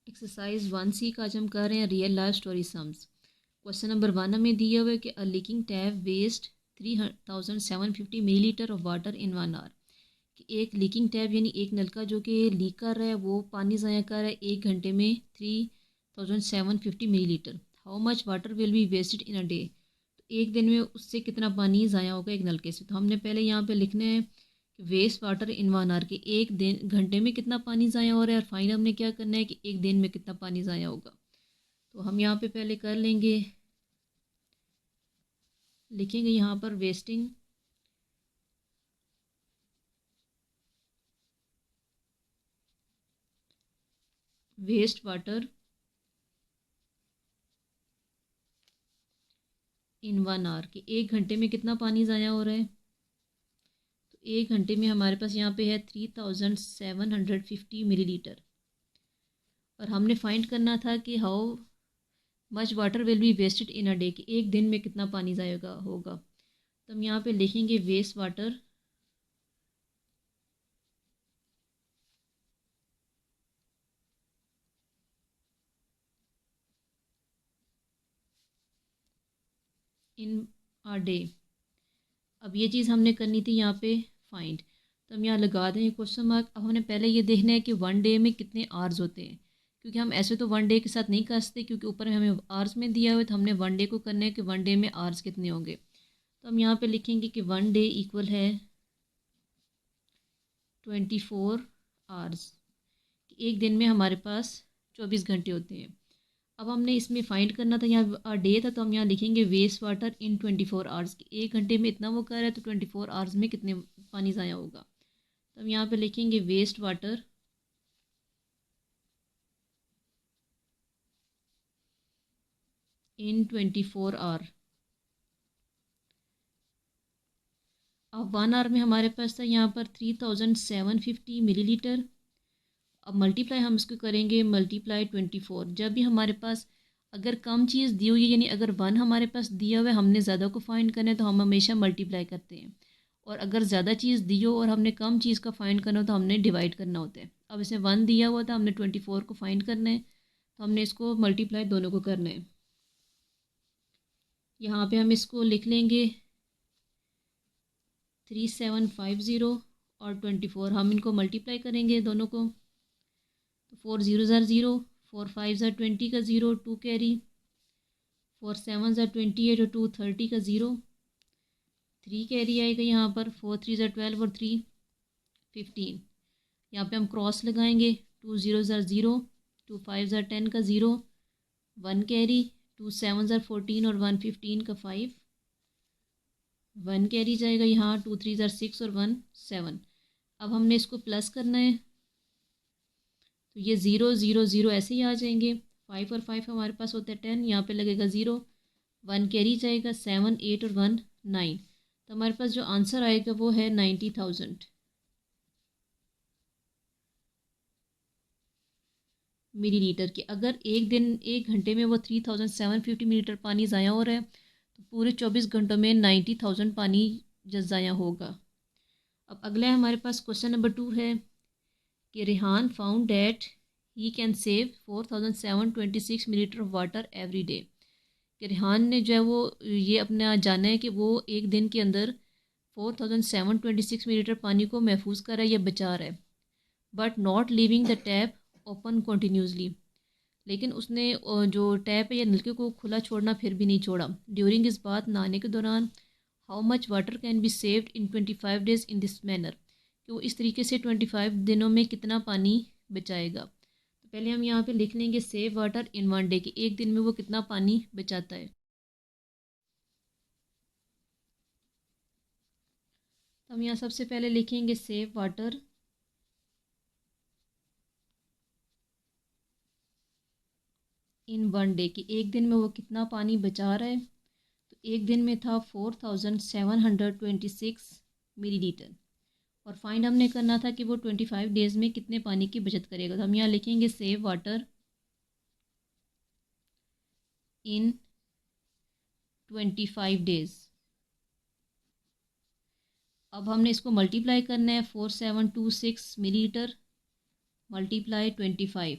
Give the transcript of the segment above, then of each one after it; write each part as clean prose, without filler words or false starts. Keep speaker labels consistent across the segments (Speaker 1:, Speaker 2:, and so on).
Speaker 1: Exercise 1C का आज हम कर रहे हैं real life story sums. Question number 1 हमें दिया हुआ है कि a leaking tap waste 3750 millilitre of water in 1 hour. कि एक लीकिंग टैप यानी एक नलका जो कि लीक कर रहा है वो पानी ज़ाया कर रहा है 1 घंटे में 3750 millilitre. How much water will be wasted in a day. तो एक दिन में उससे कितना पानी ज़ाया होगा एक नलके से। तो हमने पहले यहाँ पे लिखना है वेस्ट वाटर इन 1 आवर के एक दिन घंटे में कितना पानी ज़ाया हो रहा है और फाइनल हमने क्या करना है कि एक दिन में कितना पानी ज़ाया होगा। तो हम यहाँ पे पहले कर लेंगे, लिखेंगे यहाँ पर wasting waste water in 1 hour कि एक घंटे में कितना पानी ज़ाया हो रहा है। तो एक घंटे में हमारे पास यहाँ पे है 3750 मिलीलीटर और हमने फाइंड करना था कि how much water will be wasted in a day कि एक दिन में कितना पानी ज़ाया होगा। तो हम यहाँ पे लिखेंगे waste water in a day. अब ये चीज़ हमने करनी थी यहाँ पे फाइंड। तो हम यहाँ लगा दें क्वेश्चन मार्क। अब हमने पहले ये देखना है कि 1 डे में कितने आवर्स होते हैं, क्योंकि हम ऐसे तो 1 डे के साथ नहीं कर सकते क्योंकि ऊपर हमें आवर्स में दिया हुआ है। तो हमने 1 डे को करना है कि 1 डे में आवर्स कितने होंगे। तो हम यहाँ पे लिखेंगे कि 1 डे इक्वल है 24 आवर्स। एक दिन में हमारे पास 24 घंटे होते हैं। अब हमने इसमें फाइंड करना था, यहाँ डे था तो हम यहाँ लिखेंगे वेस्ट वाटर इन 24 आवर्स। एक घंटे में इतना वो कर रहा है तो 24 आवर्स में कितने पानी ज़ाया होगा। तो हम यहाँ पे लिखेंगे वेस्ट वाटर इन 24 आवर। अब 1 आवर में हमारे पास था यहाँ पर 3750 मिलीलीटर। अब मल्टीप्लाई हम इसको करेंगे मल्टीप्लाई 24। जब भी हमारे पास अगर कम चीज़ दी हुई है यानी अगर 1 हमारे पास दिया हुआ है हमने ज़्यादा को फाइंड करना है तो हम हमेशा मल्टीप्लाई करते हैं, और अगर ज़्यादा चीज़ दी हो और हमने कम चीज़ का फाइंड करना हो तो हमने डिवाइड करना होता है। अब इसमें 1 दिया हुआ था, हमने 24 को फाइंड करना है तो हमने इसको मल्टीप्लाई दोनों को करना है। यहाँ पर हम इसको लिख लेंगे 3750 और 24, हम इनको मल्टीप्लाई करेंगे दोनों को। तो 4 0 0, 4 5 20 का 0, 2 कैरी, 4 7 28 और 2 30 का 0, 3 कैरी आएगा यहाँ पर, 4 3 12 और 3 15। यहाँ पे हम क्रॉस लगाएंगे, 2 0 0, 2 5 10 का 0, 1 कैरी, 2 7 14 और 1 15 का 5, 1 कैरी जाएगा यहाँ, 2 3 6 और 1 7। अब हमने इसको प्लस करना है तो ये 0 0 0 ऐसे ही आ जाएंगे। 5 और 5 हमारे पास होता है 10, यहाँ पे लगेगा 0, 1 कैरी जाएगा, 7 8 और 1 9। तो हमारे पास जो आंसर आएगा वो है 90,000 मिलीलीटर की। अगर एक दिन एक घंटे में वो 3750 मिलीलीटर पानी ज़ाया हो रहा है तो पूरे 24 घंटों में 90,000 पानी ज़ाया होगा। अब अगला है हमारे पास क्वेश्चन नंबर 2 है कि Rehan found that he can save 4726 millilitre of water every day. कि रेहान ने जो है वो ये अपना जाना है कि वो एक दिन के अंदर 4726 मिलीलीटर पानी को महफूज कर रहा है या बचा रहा है, but not leaving the tap open continuously. लेकिन उसने जो टैप है या नलके को खुला छोड़ना फिर भी नहीं छोड़ा। ड्यूरिंग इस बात नहाने के दौरान how much water can be saved in 25 days in this manner. कि वो इस तरीके से 25 दिनों में कितना पानी बचाएगा। तो पहले हम यहाँ पे लिख लेंगे सेव वाटर इन 1 डे कि एक दिन में वो कितना पानी बचाता है। तो हम यहाँ सबसे पहले लिखेंगे सेव वाटर इन 1 डे कि एक दिन में वो कितना पानी बचा रहा है। तो एक दिन में था 4726 मिलीलीटर और फाइंड हमने करना था कि वो 25 डेज़ में कितने पानी की बचत करेगा। तो हम यहाँ लिखेंगे सेव वाटर इन 25 डेज़। अब हमने इसको मल्टीप्लाई करना है, 4726 मिलीलीटर मल्टीप्लाई 25।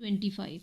Speaker 1: 25.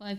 Speaker 1: 5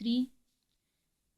Speaker 1: 3.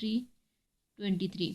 Speaker 1: 3 23.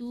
Speaker 1: 2.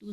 Speaker 1: 2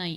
Speaker 1: 9.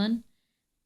Speaker 1: 1.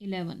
Speaker 1: 11.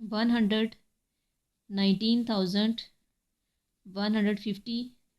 Speaker 1: 119,150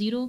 Speaker 1: 0.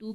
Speaker 1: 2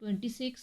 Speaker 1: 26.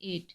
Speaker 1: 8.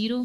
Speaker 1: 0.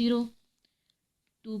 Speaker 1: 0. 2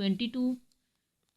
Speaker 1: 22.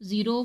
Speaker 1: 0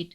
Speaker 1: 8.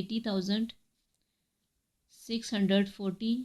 Speaker 1: 80,640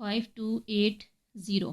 Speaker 1: 5280.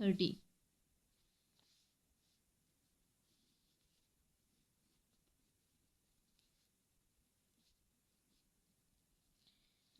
Speaker 1: 30.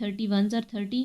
Speaker 1: 30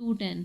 Speaker 1: 210.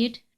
Speaker 1: 8،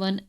Speaker 1: 1.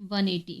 Speaker 1: 180.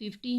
Speaker 1: 50،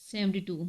Speaker 1: 72,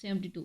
Speaker 1: 72.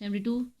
Speaker 1: 72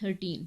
Speaker 1: 13.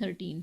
Speaker 1: 13.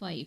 Speaker 1: 5.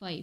Speaker 1: 5.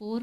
Speaker 1: 4,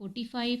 Speaker 1: 45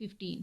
Speaker 1: 15.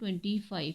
Speaker 1: 25.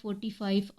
Speaker 1: 45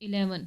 Speaker 1: 11.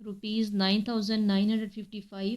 Speaker 1: ₹9955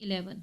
Speaker 1: 11.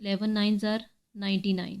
Speaker 1: 11 9 99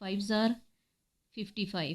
Speaker 1: 5 55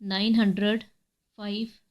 Speaker 1: 905